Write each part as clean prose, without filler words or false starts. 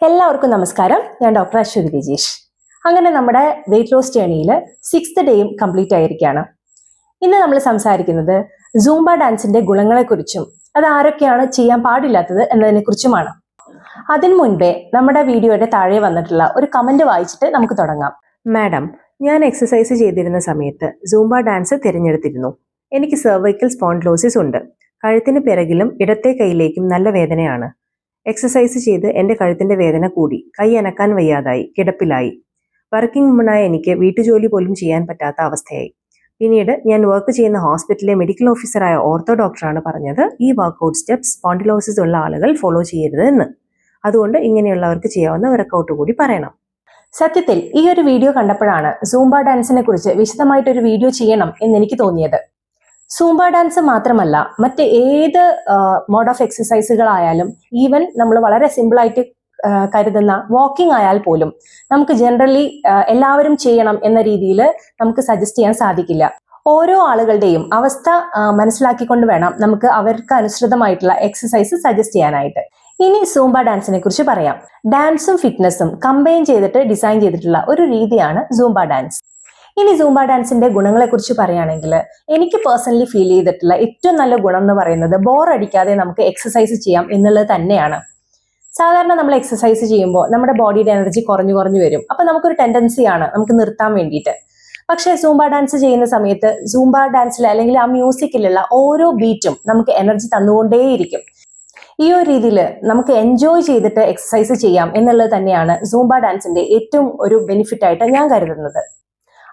എല്ലാവർക്കും നമസ്കാരം. ഞാൻ ഡോക്ടർ അശ്വതി രജീഷ്. അങ്ങനെ നമ്മുടെ വെയിറ്റ് ലോസ് ജേണിയിൽ 6th ഡേയും കംപ്ലീറ്റ് ആയിരിക്കുകയാണ്. ഇന്ന് നമ്മൾ സംസാരിക്കുന്നത് സൂംബ ഡാൻസിന്റെ ഗുണങ്ങളെക്കുറിച്ചും അത് ആരൊക്കെയാണ് ചെയ്യാൻ പാടില്ലാത്തത് എന്നതിനെക്കുറിച്ചുമാണ്. അതിനു മുൻപേ നമ്മുടെ വീഡിയോയുടെ താഴെ വന്നിട്ടുള്ള ഒരു കമന്റ് വായിച്ചിട്ട് നമുക്ക് തുടങ്ങാം. മാഡം, ഞാൻ എക്സസൈസ് ചെയ്തിരുന്ന സമയത്ത് സൂംബ ഡാൻസ് തിരഞ്ഞെടുത്തിരുന്നു. എനിക്ക് സെർവൈക്കൽ സ്പോണ്ടിലോസിസ് ഉണ്ട്. കഴുത്തിന് പിറകിലും ഇടത്തെ കൈയിലേക്കും നല്ല വേദനയാണ്. എക്സസൈസ് ചെയ്ത് എൻ്റെ കഴുത്തിൻ്റെ വേദന കൂടി, കൈ അനക്കാൻ വയ്യാതായി, കിടപ്പിലായി. വർക്കിംഗ് വുമണായ എനിക്ക് വീട്ടുജോലി പോലും ചെയ്യാൻ പറ്റാത്ത അവസ്ഥയായി. പിന്നീട് ഞാൻ വർക്ക് ചെയ്യുന്ന ഹോസ്പിറ്റലിലെ മെഡിക്കൽ ഓഫീസറായ ഓർത്തോ ഡോക്ടറാണ് പറഞ്ഞത് ഈ വർക്കൗട്ട് സ്റ്റെപ്സ് സ്പോണ്ടിലോസിസ് ഉള്ള ആളുകൾ ഫോളോ ചെയ്യരുത് എന്ന്. അതുകൊണ്ട് ഇങ്ങനെയുള്ളവർക്ക് ചെയ്യാവുന്ന വർക്കൗട്ട് കൂടി പറയണം. സത്യത്തിൽ ഈ ഒരു വീഡിയോ കണ്ടപ്പോഴാണ് സൂംബ ഡാൻസിനെ കുറിച്ച് വിശദമായിട്ടൊരു വീഡിയോ ചെയ്യണം എന്നെനിക്ക് തോന്നിയത്. സൂംബ ഡാൻസ് മാത്രമല്ല, മറ്റ് ഏത് മോഡ് ഓഫ് എക്സസൈസുകളായാലും, ഈവൻ നമ്മൾ വളരെ സിമ്പിളായിട്ട് കരുതുന്ന വാക്കിംഗ് ആയാൽ പോലും നമുക്ക് ജനറലി എല്ലാവരും ചെയ്യണം എന്ന രീതിയിൽ നമുക്ക് സജസ്റ്റ് ചെയ്യാൻ സാധിക്കില്ല. ഓരോ ആളുകളുടെയും അവസ്ഥ മനസ്സിലാക്കിക്കൊണ്ട് വേണം നമുക്ക് അവർക്ക് അനുസൃതമായിട്ടുള്ള എക്സസൈസ് സജസ്റ്റ് ചെയ്യാനായിട്ട്. ഇനി സൂംബ ഡാൻസിനെ കുറിച്ച് പറയാം. ഡാൻസും ഫിറ്റ്നസും കമ്പൈൻ ചെയ്തിട്ട് ഡിസൈൻ ചെയ്തിട്ടുള്ള ഒരു രീതിയാണ് സൂംബ ഡാൻസ്. ഇനി സൂംബ ഡാൻസിന്റെ ഗുണങ്ങളെ കുറിച്ച് പറയുകയാണെങ്കിൽ, എനിക്ക് പേഴ്സണലി ഫീൽ ചെയ്തിട്ടുള്ള ഏറ്റവും നല്ല ഗുണം എന്ന് പറയുന്നത് ബോർ അടിക്കാതെ നമുക്ക് എക്സസൈസ് ചെയ്യാം എന്നുള്ളത് തന്നെയാണ്. സാധാരണ നമ്മൾ എക്സസൈസ് ചെയ്യുമ്പോൾ നമ്മുടെ ബോഡിയുടെ എനർജി കുറഞ്ഞു വരും. അപ്പൊ നമുക്കൊരു ടെൻഡൻസിയാണ് നമുക്ക് നിർത്താൻ വേണ്ടിയിട്ട്. പക്ഷേ സൂംബ ഡാൻസ് ചെയ്യുന്ന സമയത്ത് സൂംബ ഡാൻസിൽ അല്ലെങ്കിൽ ആ മ്യൂസിക്കിലുള്ള ഓരോ ബീറ്റും നമുക്ക് എനർജി തന്നുകൊണ്ടേയിരിക്കും. ഈ ഒരു രീതിയിൽ നമുക്ക് എൻജോയ് ചെയ്തിട്ട് എക്സസൈസ് ചെയ്യാം എന്നുള്ളത് തന്നെയാണ് സൂംബ ഡാൻസിന്റെ ഏറ്റവും ഒരു ബെനിഫിറ്റ് ആയിട്ട് ഞാൻ കരുതുന്നത്.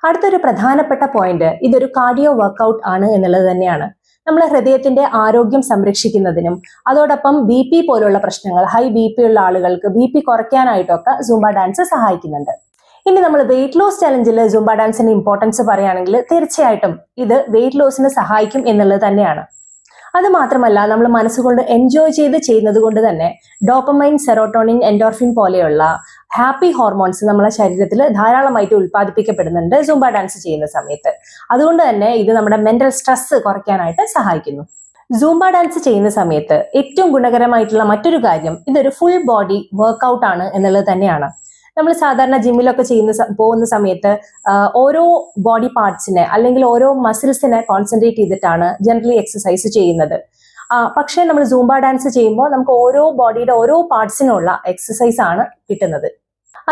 അടുത്തൊരു പ്രധാനപ്പെട്ട പോയിന്റ്, ഇതൊരു കാർഡിയോ വർക്കൗട്ട് ആണ് എന്നുള്ളത് തന്നെയാണ്. നമ്മൾ ഹൃദയത്തിന്റെ ആരോഗ്യം സംരക്ഷിക്കുന്നതിനും അതോടൊപ്പം BP പോലുള്ള പ്രശ്നങ്ങൾ, ഹൈ BP ഉള്ള ആളുകൾക്ക് BP കുറയ്ക്കാനായിട്ടൊക്കെ സൂംബ ഡാൻസ് സഹായിക്കുന്നുണ്ട്. ഇനി നമ്മൾ വെയിറ്റ് ലോസ് ചലഞ്ചിൽ സൂംബ ഡാൻസിന്റെ ഇമ്പോർട്ടൻസ് പറയുകയാണെങ്കിൽ, തീർച്ചയായിട്ടും ഇത് വെയിറ്റ് ലോസിന് സഹായിക്കും എന്നുള്ളത് തന്നെയാണ്. അത് മാത്രമല്ല, നമ്മൾ മനസ്സുകൊണ്ട് എൻജോയ് ചെയ്ത് ചെയ്യുന്നത് കൊണ്ട് തന്നെ ഡോപ്പമൈൻ, സെറോട്ടോണിൻ, എൻഡോർഫിൻ പോലെയുള്ള ഹാപ്പി ഹോർമോൺസ് നമ്മളെ ശരീരത്തിൽ ധാരാളമായിട്ട് ഉൽപ്പാദിപ്പിക്കപ്പെടുന്നുണ്ട് സൂംബ ഡാൻസ് ചെയ്യുന്ന സമയത്ത്. അതുകൊണ്ട് തന്നെ ഇത് നമ്മുടെ മെന്റൽ സ്ട്രെസ് കുറയ്ക്കാനായിട്ട് സഹായിക്കുന്നു. സൂംബ ഡാൻസ് ചെയ്യുന്ന സമയത്ത് ഏറ്റവും ഗുണകരമായിട്ടുള്ള മറ്റൊരു കാര്യം, ഇതൊരു ഫുൾ ബോഡി വർക്കൗട്ട് ആണ് എന്നുള്ളത് തന്നെയാണ്. നമ്മൾ സാധാരണ ജിമ്മിലൊക്കെ പോകുന്ന സമയത്ത് ഓരോ ബോഡി പാർട്സിനെ അല്ലെങ്കിൽ ഓരോ മസിൽസിനെ കോൺസെൻട്രേറ്റ് ചെയ്തിട്ടാണ് ജനറലി എക്സസൈസ് ചെയ്യുന്നത്. പക്ഷേ നമ്മൾ സൂംബ ഡാൻസ് ചെയ്യുമ്പോൾ നമുക്ക് ഓരോ ബോഡിയുടെ ഓരോ പാർട്സിനുള്ള എക്സസൈസ് ആണ് കിട്ടുന്നത്.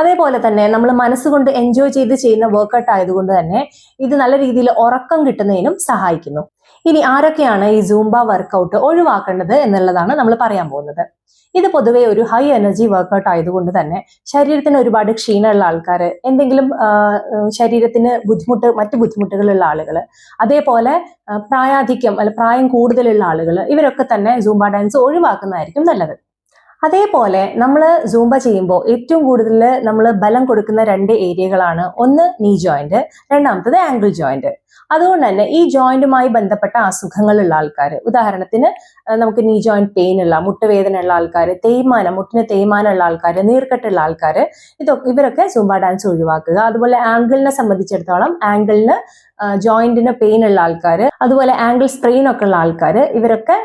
അതേപോലെ തന്നെ നമ്മൾ മനസ്സുകൊണ്ട് എൻജോയ് ചെയ്ത് ചെയ്യുന്ന വർക്കൗട്ട് ആയതുകൊണ്ട് തന്നെ ഇത് നല്ല രീതിയിൽ ഉറക്കം കിട്ടുന്നതിനും സഹായിക്കുന്നു. ഇനി ആരൊക്കെയാണ് ഈ സൂംബ വർക്കൗട്ട് ഒഴിവാക്കേണ്ടത് എന്നുള്ളതാണ് നമ്മൾ പറയാൻ പോകുന്നത്. ഇത് പൊതുവെ ഒരു ഹൈ എനർജി വർക്കൗട്ട് ആയതുകൊണ്ട് തന്നെ ശരീരത്തിന് ഒരുപാട് ക്ഷീണമുള്ള ആൾക്കാർ, എന്തെങ്കിലും ശരീരത്തിന് മറ്റു ബുദ്ധിമുട്ടുകളുള്ള ആളുകൾ, അതേപോലെ പ്രായാധിക്യം അല്ല പ്രായം കൂടുതലുള്ള ആളുകൾ, ഇവരൊക്കെ തന്നെ സൂംബ ഡാൻസ് ഒഴിവാക്കുന്നതായിരിക്കും നല്ലത്. അതേപോലെ നമ്മൾ സൂംബ ചെയ്യുമ്പോൾ ഏറ്റവും കൂടുതൽ നമ്മൾ ബലം കൊടുക്കുന്ന 2 ഏരിയകളാണ്. ഒന്ന് നീ ജോയിന്റ്, രണ്ടാമത്തത് ആംഗിൾ ജോയിന്റ്. അതുകൊണ്ട് തന്നെ ഈ ജോയിന്റുമായി ബന്ധപ്പെട്ട അസുഖങ്ങളുള്ള ആൾക്കാർ, ഉദാഹരണത്തിന് നമുക്ക് നീ ജോയിന്റ് പെയിൻ ഉള്ള, മുട്ടുവേദന ഉള്ള ആൾക്കാർ, മുട്ടിന് തേയ്മാനം ഉള്ള ആൾക്കാർ, നീർക്കെട്ടുള്ള ആൾക്കാർ, ഇവരൊക്കെ സൂംബ ഡാൻസ് ഒഴിവാക്കുക. അതുപോലെ ആംഗിളിനെ സംബന്ധിച്ചിടത്തോളം ആംഗിളിന് ജോയിന്റിന് പെയിൻ ഉള്ള ആൾക്കാർ, അതുപോലെ ആംഗിൾ സ്പ്രെയിൻ ഒക്കെ ഉള്ള ആൾക്കാർ, ഇവരൊക്കെ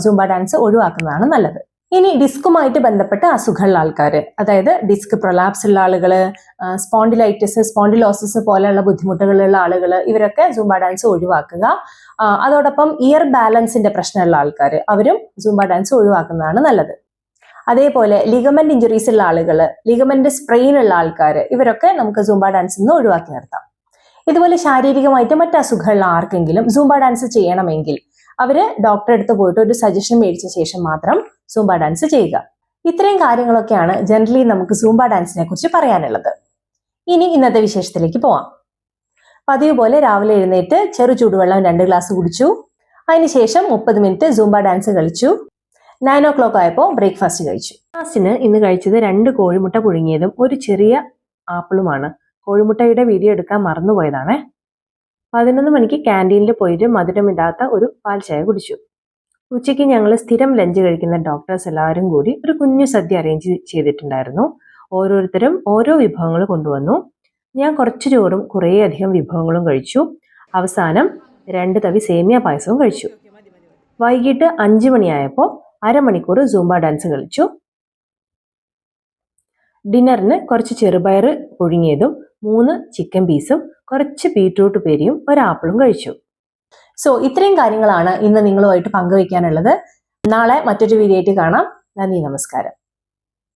സൂംബ ഡാൻസ് ഒഴിവാക്കുന്നതാണ് നല്ലത്. ഇനി ഡിസ്കുമായിട്ട് ബന്ധപ്പെട്ട അസുഖമുള്ള ആൾക്കാർ, അതായത് ഡിസ്ക് പ്രൊലാപ്സ് ഉള്ള ആളുകൾ, സ്പോണ്ടിലൈറ്റിസ്, സ്പോണ്ടിലോസിസ് പോലെയുള്ള ബുദ്ധിമുട്ടുകളുള്ള ആളുകൾ, ഇവരൊക്കെ സൂംബ ഡാൻസ് ഒഴിവാക്കുക. അതോടൊപ്പം ഇയർ ബാലൻസിന്റെ പ്രശ്നമുള്ള ആൾക്കാർ, അവരും സൂംബ ഡാൻസ് ഒഴിവാക്കുന്നതാണ് നല്ലത്. അതേപോലെ ലിഗമെന്റ് ഇഞ്ചുറീസ് ഉള്ള ആളുകൾ, ലിഗമെന്റ് സ്പ്രെയിൻ ഉള്ള ആൾക്കാർ, ഇവരൊക്കെ നമുക്ക് സൂംബ ഡാൻസിൽ നിന്ന് ഒഴിവാക്കി നിർത്താം. ഇതുപോലെ ശാരീരികമായിട്ട് മറ്റ് അസുഖമുള്ള ആർക്കെങ്കിലും സൂംബ ഡാൻസ് ചെയ്യണമെങ്കിൽ അവര് ഡോക്ടറെ അടുത്ത് പോയിട്ട് ഒരു സജഷൻ മേടിച്ച ശേഷം മാത്രം സൂംബ ഡാൻസ് ചെയ്യുക. ഇത്രയും കാര്യങ്ങളൊക്കെയാണ് ജനറലി നമുക്ക് സൂംബ ഡാൻസിനെ കുറിച്ച് പറയാനുള്ളത്. ഇനി ഇന്നത്തെ വിശേഷത്തിലേക്ക് പോവാം. പതിവ് പോലെ രാവിലെ എഴുന്നേറ്റ് ചെറു ചൂടുവെള്ളം 2 ഗ്ലാസ് കുടിച്ചു. അതിനുശേഷം 30 മിനിറ്റ് സൂംബ ഡാൻസ് കളിച്ചു. 9 o'clock ആയപ്പോൾ ബ്രേക്ക്ഫാസ്റ്റ് കഴിച്ചു. ബ്രേക്ക്ഫാസ്റ്റിന് ഇന്ന് കഴിച്ചത് 2 കോഴിമുട്ട പുഴുങ്ങിയതും ഒരു ചെറിയ ആപ്പിളുമാണ്. കോഴിമുട്ടയുടെ വീഡിയോ എടുക്കാൻ മറന്നുപോയതാണേ. 11 മണിക്ക് ക്യാൻറ്റീനിൽ പോയിട്ട് മധുരമിടാത്ത ഒരു പാൽ ചായ കുടിച്ചു. ഉച്ചയ്ക്ക് ഞങ്ങൾ സ്ഥിരം ലഞ്ച് കഴിക്കുന്ന ഡോക്ടേഴ്സ് എല്ലാവരും കൂടി ഒരു കുഞ്ഞു സദ്യ അറേഞ്ച് ചെയ്തിട്ടുണ്ടായിരുന്നു. ഓരോരുത്തരും ഓരോ വിഭവങ്ങൾ കൊണ്ടുവന്നു. ഞാൻ കുറച്ച് ചോറും കുറേയധികം വിഭവങ്ങളും കഴിച്ചു. അവസാനം 2 തവി സേമിയ പായസവും കഴിച്ചു. വൈകിട്ട് 5 മണിയായപ്പോൾ അരമണിക്കൂർ സൂംബ ഡാൻസ് കളിച്ചു. ഡിന്നറിന് കുറച്ച് ചെറുപയർ പുഴുങ്ങിയതും 3 ചിക്കൻ പീസും കുറച്ച് ബീട്രൂട്ട് പേരിയും ഒരു ആപ്പിളും കഴിച്ചു. സോ ഇത്രയും കാര്യങ്ങളാണ് ഇന്ന് നിങ്ങളുമായിട്ട് പങ്കുവയ്ക്കാനുള്ളത്. നാളെ മറ്റൊരു വീഡിയോ ആയിട്ട് കാണാം. നന്ദി, നമസ്കാരം.